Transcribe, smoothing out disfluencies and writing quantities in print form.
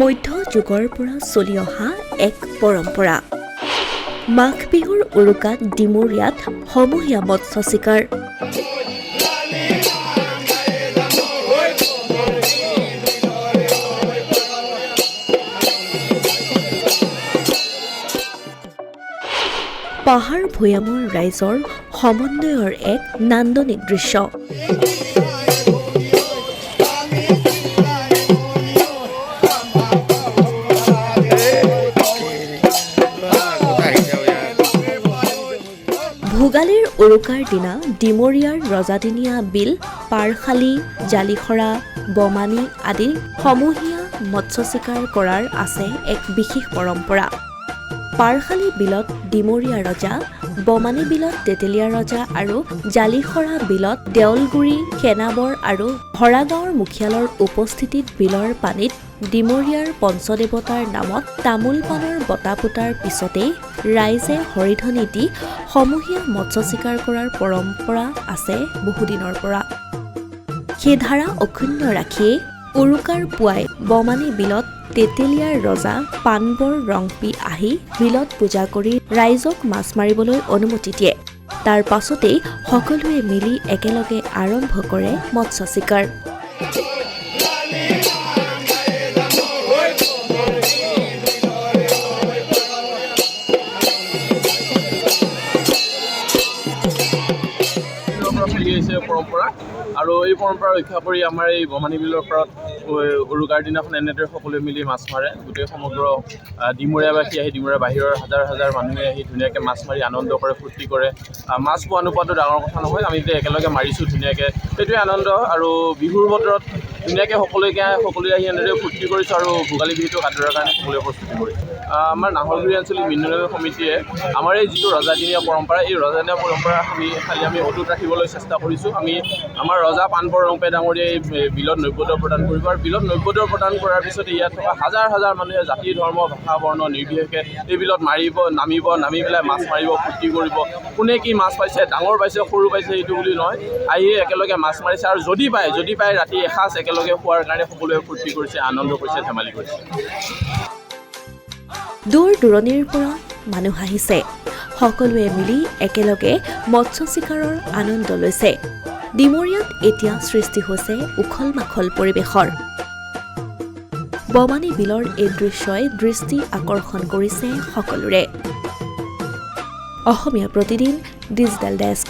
মধ্যযুগৰ পৰা চলি অহা এক পৰম্পৰা। মাঘ বিহুৰ উৰুকাত ডিমৰীয়াত সমূহীয়া মৎস্য চিকাৰ। পাহাৰ ভৈয়ামৰ ৰাইজৰ সমন্বয়ৰ এক নান্দনিক দৃশ্য। ভোগালীৰ উৰুকাৰ দিনা ডিমৰীয়াৰ ৰজাদিনীয়া বিল, পাৰশালী, জালিখৰা, বমানী আদি সমূহীয়া মৎস্য চিকাৰ কৰাৰ আছে এক বিশেষ পৰম্পৰা। পাৰশালী বিলত ডিমৰীয়া ৰজা, বমানী বিলত তেতেলীয়া ৰজা আৰু জালিখৰা বিলত দেউলগুৰি, সেনাবৰ আৰু হৰাগাঁৱৰ মুখিয়ালৰ উপস্থিতিত বিলৰ পানীত ডিমৰীয়াৰ পঞ্চদেৱতাৰ নামত তামোল পাণৰ বঁটা পোতাৰ পিছতেই ৰাইজে হৰিধনি দি সমূহীয়া মৎস্য চিকাৰ কৰাৰ পৰম্পৰা আছে বহুদিনৰ পৰা। সেই ধাৰা অক্ষুণ্ণ ৰাখিয়েই উৰুকাৰ পুৱাই বমানী বিলত তেতেলীয়াৰ ৰজা পাণবৰ ৰংপি আহি বিলত পূজা কৰি ৰাইজক মাছ মাৰিবলৈ অনুমতি দিয়ে। তাৰ পাছতেই সকলোৱে মিলি একেলগে আৰম্ভ কৰে মৎস্য চিকাৰ। পৰম্পৰা আৰু এই পৰম্পৰা ৰক্ষা কৰি আমাৰ এই বমানী বিলৰ পাৰত উৰুকাৰ দিনাখন এনেদৰে সকলোৱে মিলি মাছ মাৰে। গোটেই সমগ্ৰ ডিমৰীয়াবাসী আহি ডিমৰীয়া বাহিৰৰ হাজাৰ হাজাৰ মানুহে আহি ধুনীয়াকৈ মাছ মাৰি আনন্দ কৰে, ফূৰ্তি কৰে। মাছ পোৱা নোপোৱাটো ডাঙৰ কথা নহয়, আমি যে একেলগে মাৰিছোঁ ধুনীয়াকৈ, সেইটোৱে আনন্দ। আৰু বিহুৰ বতৰত ধুনীয়াকৈ সকলোৱে আহি এনেদৰে ফূৰ্তি কৰিছোঁ আৰু ভোগালী বিহুটোক আদৰাৰ কাৰণে সকলোৱে প্ৰস্তুতি কৰিছোঁ। আমাৰ নাহৰগুৰি আঞ্চলিক মিনৰেল সমিতিয়ে আমাৰ এই যিটো ৰজাদিনীয়া পৰম্পৰা, এই ৰজাদিনীয়া পৰম্পৰা আমি অটুট ৰাখিবলৈ চেষ্টা কৰিছোঁ। আমাৰ ৰজা পাণবৰ ৰংপে ডাঙৰীয়াই বিলত নৈবদ্য প্ৰদান কৰিব আৰু বিলত নৈবদ্য প্ৰদান কৰাৰ পিছতে ইয়াত থকা হাজাৰ হাজাৰ মানুহে জাতি, ধৰ্ম, ভাষা, বৰ্ণ নিৰ্বিশেষে এই বিলত নামি পেলাই মাছ মাৰিব, ফূৰ্তি কৰিব। কোনে কি মাছ পাইছে, ডাঙৰ পাইছে, সৰু পাইছে, এইটো বুলি নহয়, আহি একেলগে মাছ মাৰিছে আৰু যদি পায় ৰাতি এসাঁজ একেলগে খোৱাৰ কাৰণে সকলোৱে ফূৰ্তি কৰিছে, আনন্দ কৰিছে, ধেমালি কৰিছে। দূৰ দূৰণিৰ পৰা মানুহ আহিছে, সকলোৱে মিলি একেলগে মৎস্য চিকাৰৰ আনন্দ লৈছে। ডিমৰীয়াত এতিয়া সৃষ্টি হৈছে উখল মাখল পৰিৱেশৰ। বমানী বিলৰ এই দৃশ্যই দৃষ্টি আকৰ্ষণ কৰিছে সকলোৰে। Asomiya Pratidin digital desk.